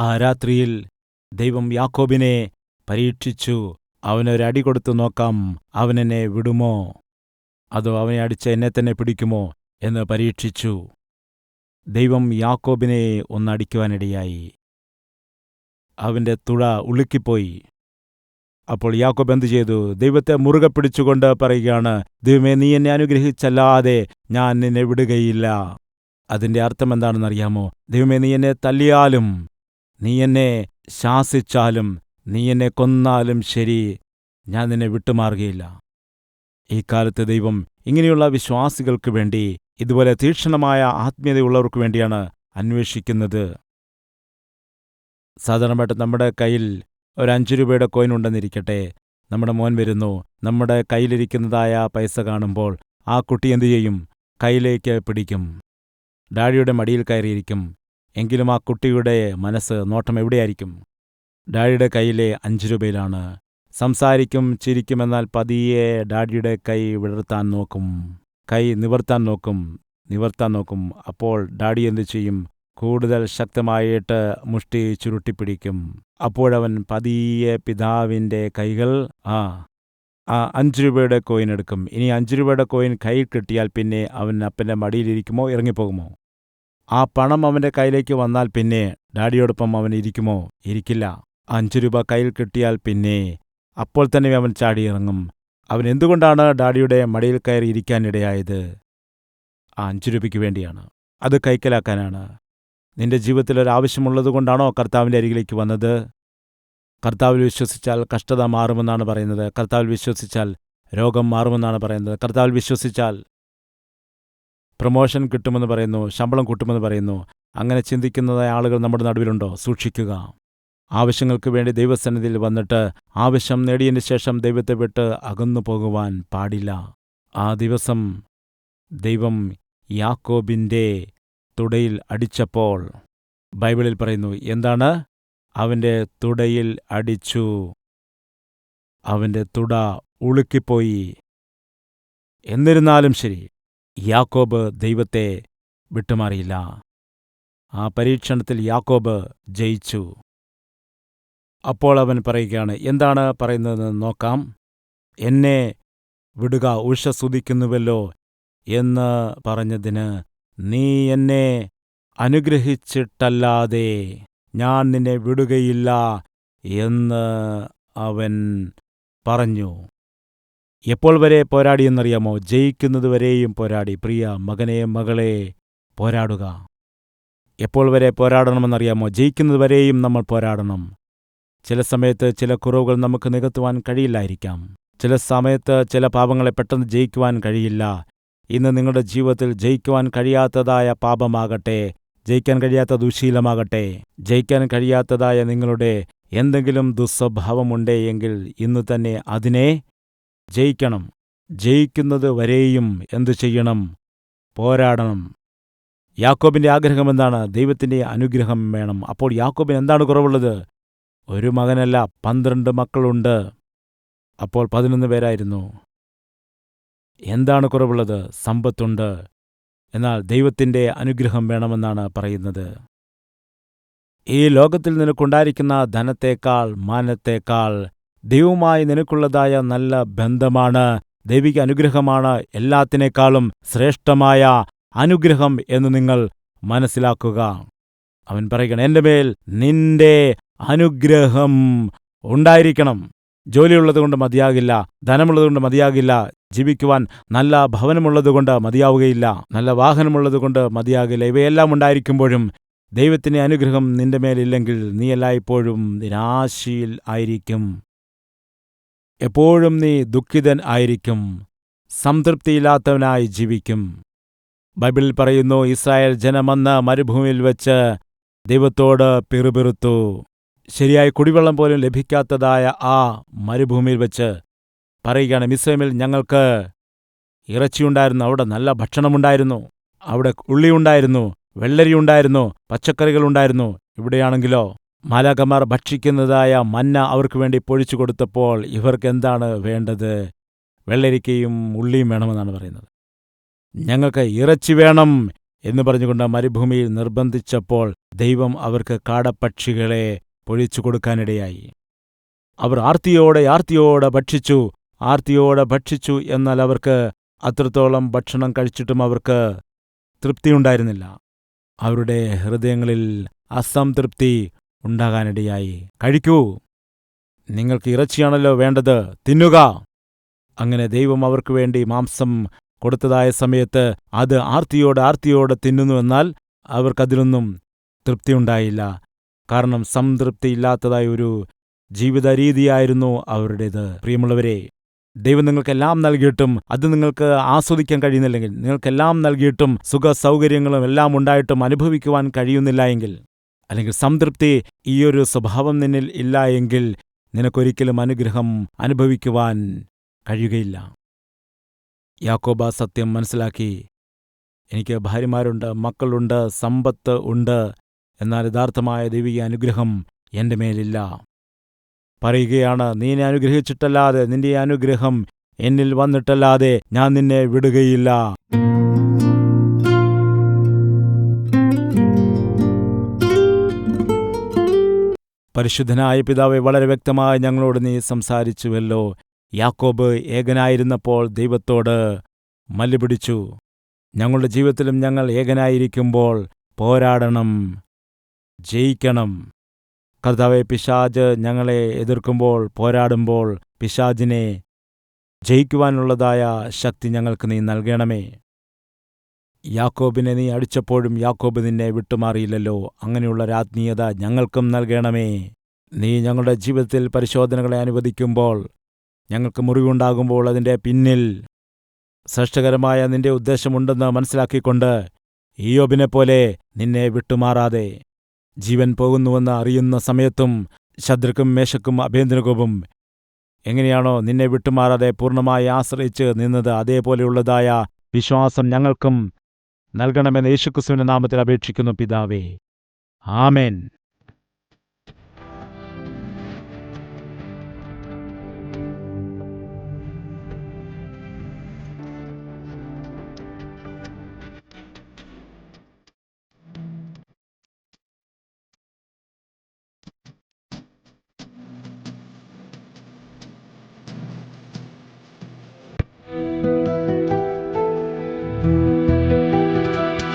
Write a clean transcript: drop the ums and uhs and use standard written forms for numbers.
ആ രാത്രിയിൽ ദൈവം യാക്കോബിനെ പരീക്ഷിച്ചു. അവനൊരടി കൊടുത്തു നോക്കാം, അവനെന്നെ വിടുമോ, അതോ അവനെ അടിച്ച് എന്നെ തന്നെ പിടിക്കുമോ എന്ന് പരീക്ഷിച്ചു. ദൈവം യാക്കോബിനെ ഒന്നടിക്കുവാനിടയായി. അവന്റെ തുട ഉളുക്കിപ്പോയി. അപ്പോൾ യാക്കോബ് എന്തു ചെയ്തു? ദൈവത്തെ മുറുകെ പിടിച്ചുകൊണ്ട് പറയുകയാണ്, ദൈവമേ, നീ എന്നെ അനുഗ്രഹിച്ചല്ലാതെ ഞാൻ നിന്നെ വിടുകയില്ല. അതിന്റെ അർത്ഥം എന്താണെന്നറിയാമോ? ദൈവമേ, നീ എന്നെ തല്ലിയാലും, നീ എന്നെ ശാസിച്ചാലും, നീ എന്നെ കൊന്നാലും ശരി, ഞാൻ നിന്നെ വിട്ടുമാറുകയില്ല. ഈ കാലത്ത് ദൈവം ഇങ്ങനെയുള്ള വിശ്വാസികൾക്ക് വേണ്ടി, ഇതുപോലെ തീക്ഷ്ണമായ ആത്മീയതയുള്ളവർക്ക് വേണ്ടിയാണ് അന്വേഷിക്കുന്നത്. സാധാരണമായിട്ട് നമ്മുടെ കയ്യിൽ ഒരു 5 രൂപയുടെ കോയിൻ ഉണ്ടെന്നിരിക്കട്ടെ. നമ്മുടെ മോൻ വരുന്നു. നമ്മുടെ കയ്യിലിരിക്കുന്നതായ പൈസ കാണുമ്പോൾ ആ കുട്ടി എന്തു ചെയ്യും? കയ്യിലേക്ക് പിടിക്കും. ഡാഡിയുടെ മടിയിൽ കയറിയിരിക്കും. എങ്കിലും ആ കുട്ടിയുടെ മനസ്സ്, നോട്ടം എവിടെയായിരിക്കും? ഡാഡിയുടെ കയ്യിലെ 5 രൂപയിലാണ്. സംസാരിക്കും, ചിരിക്കും, എന്നാൽ പതിയെ ഡാഡിയുടെ കൈ വിടർത്താൻ നോക്കും, കൈ നിവർത്താൻ നോക്കും. അപ്പോൾ ഡാഡി എന്തു ചെയ്യും? കൂടുതൽ ശക്തമായിട്ട് മുഷ്ടി ചുരുട്ടിപ്പിടിക്കും. അപ്പോഴവൻ പതിയെ പിതാവിൻ്റെ കൈകൾ ആ 5 രൂപയുടെ കോയിൻ എടുക്കും. ഇനി 5 രൂപയുടെ കോയിൻ കയ്യിൽ കിട്ടിയാൽ പിന്നെ അവൻ അപ്പൻ്റെ മടിയിലിരിക്കുമോ, ഇറങ്ങിപ്പോകുമോ? ആ പണം അവൻ്റെ കയ്യിലേക്ക് വന്നാൽ പിന്നെ ഡാഡിയോടൊപ്പം അവൻ ഇരിക്കുമോ? ഇരിക്കില്ല. 5 രൂപ കയ്യിൽ കിട്ടിയാൽ പിന്നെ അപ്പോൾ തന്നെ അവൻ ചാടിയിറങ്ങും. അവൻ എന്തുകൊണ്ടാണ് ഡാഡിയുടെ മടിയിൽ കയറി ഇരിക്കാനിടയായത്? ആ 5 രൂപയ്ക്ക് വേണ്ടിയാണ്. അത് കൈക്കലാക്കാനാണ്. നിന്റെ ജീവിതത്തിൽ ഒരാവശ്യമുള്ളതുകൊണ്ടാണോ കർത്താവിൻ്റെ അരികിലേക്ക് വന്നത്? കർത്താവിൽ വിശ്വസിച്ചാൽ കഷ്ടത മാറുമെന്നാണ് പറയുന്നത്. കർത്താവിൽ വിശ്വസിച്ചാൽ രോഗം മാറുമെന്നാണ് പറയുന്നത്. കർത്താവിൽ വിശ്വസിച്ചാൽ പ്രമോഷൻ കിട്ടുമെന്ന് പറയുന്നു, ശമ്പളം കൂട്ടുമെന്ന് പറയുന്നു. അങ്ങനെ ചിന്തിക്കുന്നതായ ആളുകൾ നമ്മുടെ നടുവിലുണ്ടോ? സൂക്ഷിക്കുക. ആവശ്യങ്ങൾക്ക് വേണ്ടി ദൈവസന്നിധിയിൽ വന്നിട്ട് ആവശ്യം നേടിയതിന് ശേഷം ദൈവത്തെ വിട്ട് അകന്നു പോകുവാൻ പാടില്ല. ആ ദിവസം ദൈവം യാക്കോബിൻ്റെ തുടയിൽ അടിച്ചപ്പോൾ ബൈബിളിൽ പറയുന്നു, എന്താണ്? അവൻ്റെ തുടയിൽ അടിച്ചു, അവൻ്റെ തുട ഉളുക്കിപ്പോയി. എന്നിരുന്നാലും ശരി, യാക്കോബ് ദൈവത്തെ വിട്ടുമാറിയില്ല. ആ പരീക്ഷണത്തിൽ യാക്കോബ് ജയിച്ചു. അപ്പോൾ അവൻ പറയുകയാണ്, എന്താണ് പറയുന്നതെന്ന് നോക്കാം. എന്നെ വിടുക, ഉഷസ്സുതിക്കുന്നുവല്ലോ എന്ന് പറഞ്ഞതിന്, നീ എന്നെ അനുഗ്രഹിച്ചിട്ടല്ലാതെ ഞാൻ നിന്നെ വിടുകയില്ല എന്ന് അവൻ പറഞ്ഞു. എപ്പോൾ വരെ പോരാടിയെന്നറിയാമോ? ജയിക്കുന്നതുവരെയും പോരാടി. പ്രിയ മകനെ, മകളെ, പോരാടുക. എപ്പോൾ വരെ പോരാടണമെന്നറിയാമോ? ജയിക്കുന്നതുവരെയും നമ്മൾ പോരാടണം. ചില സമയത്ത് ചില കുറവുകൾ നമുക്ക് നികത്തുവാൻ കഴിയില്ലായിരിക്കാം. ചില സമയത്ത് ചില പാപങ്ങളെ പെട്ടെന്ന് ജയിക്കുവാൻ കഴിയില്ല. ഇന്ന് നിങ്ങളുടെ ജീവിതത്തിൽ ജയിക്കുവാൻ കഴിയാത്തതായ പാപമാകട്ടെ, ജയിക്കാൻ കഴിയാത്ത ദുശ്ശീലമാകട്ടെ, ജയിക്കാൻ കഴിയാത്തതായ നിങ്ങളുടെ എന്തെങ്കിലും ദുസ്വഭാവമുണ്ടെങ്കിൽ ഇന്ന് തന്നെ അതിനെ ജയിക്കണം. ജയിക്കുന്നത് വരെയും എന്തു ചെയ്യണം? പോരാടണം. യാക്കോബിൻ്റെ ആഗ്രഹം എന്താണ്? ദൈവത്തിൻ്റെ അനുഗ്രഹം വേണം. അപ്പോൾ യാക്കോബിന് എന്താണ് കുറവുള്ളത്? ഒരു മകനല്ല, 12 മക്കളുണ്ട്. അപ്പോൾ 11 പേരായിരുന്നു. എന്താണ് കുറവുള്ളത്? സമ്പത്തുണ്ട്. എന്നാൽ ദൈവത്തിൻ്റെ അനുഗ്രഹം വേണമെന്നാണ് പറയുന്നത്. ഈ ലോകത്തിൽ നിനക്കുണ്ടായിരിക്കുന്ന ധനത്തേക്കാൾ, മാനത്തേക്കാൾ ദൈവവുമായി നിനക്കുള്ളതായ നല്ല ബന്ധമാണ്, ദൈവിക അനുഗ്രഹമാണ് എല്ലാത്തിനേക്കാളും ശ്രേഷ്ഠമായ അനുഗ്രഹം എന്ന് നിങ്ങൾ മനസ്സിലാക്കുക. അവൻ പറയുകയാണ്, എൻ്റെ മേൽ നിന്റെ അനുഗ്രഹം ഉണ്ടായിരിക്കണം. ജോലിയുള്ളതുകൊണ്ട് മതിയാകില്ല, ധനമുള്ളതുകൊണ്ട് മതിയാകില്ല, ജീവിക്കുവാൻ നല്ല ഭവനമുള്ളതുകൊണ്ട് മതിയാവുകയില്ല, നല്ല വാഹനമുള്ളതുകൊണ്ട് മതിയാകില്ല. ഇവയെല്ലാം ഉണ്ടായിരിക്കുമ്പോഴും ദൈവത്തിൻ്റെ അനുഗ്രഹം നിന്റെ മേലില്ലെങ്കിൽ നീ എല്ലായ്പ്പോഴും നിരാശയിൽ ആയിരിക്കും. എപ്പോഴും നീ ദുഃഖിതൻ ആയിരിക്കും, സംതൃപ്തിയില്ലാത്തവനായി ജീവിക്കും. ബൈബിളിൽ പറയുന്നു, ഇസ്രായേൽ ജനമന്ന് മരുഭൂമിയിൽ വെച്ച് ദൈവത്തോട് പിറുപിറുത്തു. ശരിയായ കുടിവെള്ളം പോലും ലഭിക്കാത്തതായ ആ മരുഭൂമിയിൽ വെച്ച് പറയുകയാണ്, മിസ്രൈമിൽ ഞങ്ങൾക്ക് ഇറച്ചിയുണ്ടായിരുന്നു, അവിടെ നല്ല ഭക്ഷണമുണ്ടായിരുന്നു, അവിടെ ഉള്ളിയുണ്ടായിരുന്നു, വെള്ളരിയുണ്ടായിരുന്നു, പച്ചക്കറികളുണ്ടായിരുന്നു. ഇവിടെയാണെങ്കിലോ മാലാഖമാർ ഭക്ഷിക്കുന്നതായ മന്ന അവർക്ക് വേണ്ടി പൊഴിച്ചു കൊടുത്തപ്പോൾ ഇവർക്ക് എന്താണ് വേണ്ടത്? വെള്ളരിക്കയും ഉള്ളിയും വേണമെന്നാണ് പറയുന്നത്. ഞങ്ങൾക്ക് ഇറച്ചി വേണം എന്ന് പറഞ്ഞുകൊണ്ട് മരുഭൂമിയിൽ നിർബന്ധിച്ചപ്പോൾ ദൈവം അവർക്ക് കാടപ്പക്ഷികളെ പൊഴിച്ചു കൊടുക്കാനിടയായി. അവർ ആർത്തിയോടെ ഭക്ഷിച്ചു. എന്നാൽ അവർക്ക് അത്രത്തോളം ഭക്ഷണം കഴിച്ചിട്ടും അവർക്ക് തൃപ്തിയുണ്ടായിരുന്നില്ല. അവരുടെ ഹൃദയങ്ങളിൽ അസംതൃപ്തി ഉണ്ടാകാനിടയായി. കഴിക്കൂ, നിങ്ങൾക്ക് ഇറച്ചിയാണല്ലോ വേണ്ടത്, തിന്നുക. അങ്ങനെ ദൈവം അവർക്ക് വേണ്ടി മാംസം കൊടുത്തതായ സമയത്ത് അത് ആർത്തിയോടെ തിന്നുന്നുവെന്നാൽ അവർക്കതിലൊന്നും തൃപ്തിയുണ്ടായില്ല. കാരണം സംതൃപ്തിയില്ലാത്തതായ ഒരു ജീവിത രീതിയായിരുന്നു അവരുടേത്. പ്രിയമുള്ളവരെ, ദൈവം നിങ്ങൾക്കെല്ലാം നൽകിയിട്ടും അത് നിങ്ങൾക്ക് ആസ്വദിക്കാൻ കഴിയുന്നില്ലെങ്കിൽ, നിങ്ങൾക്കെല്ലാം നൽകിയിട്ടും സുഖ സൗകര്യങ്ങളും എല്ലാം ഉണ്ടായിട്ടും അനുഭവിക്കുവാൻ കഴിയുന്നില്ല എങ്കിൽ, അല്ലെങ്കിൽ സംതൃപ്തി ഈയൊരു സ്വഭാവം നിന്നിൽ ഇല്ല എങ്കിൽ നിനക്കൊരിക്കലും അനുഗ്രഹം അനുഭവിക്കുവാൻ കഴിയുകയില്ല. യാക്കോബ് ആ സത്യം മനസ്സിലാക്കി. എനിക്ക് ഭാര്യമാരുണ്ട്, മക്കളുണ്ട്, സമ്പത്ത് ഉണ്ട്, എന്നാൽ യഥാർത്ഥമായ ദൈവിക അനുഗ്രഹം എൻ്റെ മേലില്ല. പറയുകയാണ്, നീ എന്നെ അനുഗ്രഹിച്ചിട്ടല്ലാതെ, നിന്റെ അനുഗ്രഹം എന്നിൽ വന്നിട്ടല്ലാതെ ഞാൻ നിന്നെ വിടുകയില്ല. പരിശുദ്ധനായ പിതാവേ, വളരെ വ്യക്തമായി ഞങ്ങളോട് നീ സംസാരിച്ചുവല്ലോ. യാക്കോബ് ഏകനായിരുന്നപ്പോൾ ദൈവത്തോട് മല്ലുപിടിച്ചു. ഞങ്ങളുടെ ജീവിതത്തിലും ഞങ്ങൾ ഏകനായിരിക്കുമ്പോൾ പോരാടണം, ജയിക്കണം. കർത്താവേ, പിശാച് ഞങ്ങളെ എതിർക്കുമ്പോൾ, പോരാടുമ്പോൾ പിശാചിനെ ജയിക്കുവാനുള്ളതായ ശക്തി ഞങ്ങൾക്ക് നീ നൽകണമേ. യാക്കോബിനെ നീ അടിച്ചപ്പോഴും യാക്കോബ് നിന്നെ വിട്ടുമാറിയില്ലല്ലോ. അങ്ങനെയുള്ള ആത്മീയത ഞങ്ങൾക്കും നൽകണമേ. നീ ഞങ്ങളുടെ ജീവിതത്തിൽ പരിശോധനകളെ അനുവദിക്കുമ്പോൾ, ഞങ്ങൾക്ക് മുറിവുണ്ടാകുമ്പോൾ അതിൻ്റെ പിന്നിൽ ശ്രേഷ്ഠകരമായ നിന്റെ ഉദ്ദേശമുണ്ടെന്ന് മനസ്സിലാക്കിക്കൊണ്ട് ഇയ്യോബിനെപ്പോലെ നിന്നെ വിട്ടുമാറാതെ, ജീവൻ പോകുന്നുവെന്ന് അറിയുന്ന സമയത്തും ശദ്രക്കും മേശക്കും അബേദ്നെഗോവും എങ്ങനെയാണോ നിന്നെ വിട്ടുമാറാതെ പൂർണ്ണമായി ആശ്രയിച്ച് നിന്നത്, അതേപോലെയുള്ളതായ വിശ്വാസം ഞങ്ങൾക്കും നൽകണമെന്ന് യേശുക്രിസ്തുവിന്റെ നാമത്തിൽ അപേക്ഷിക്കുന്നു പിതാവേ. ആമേൻ.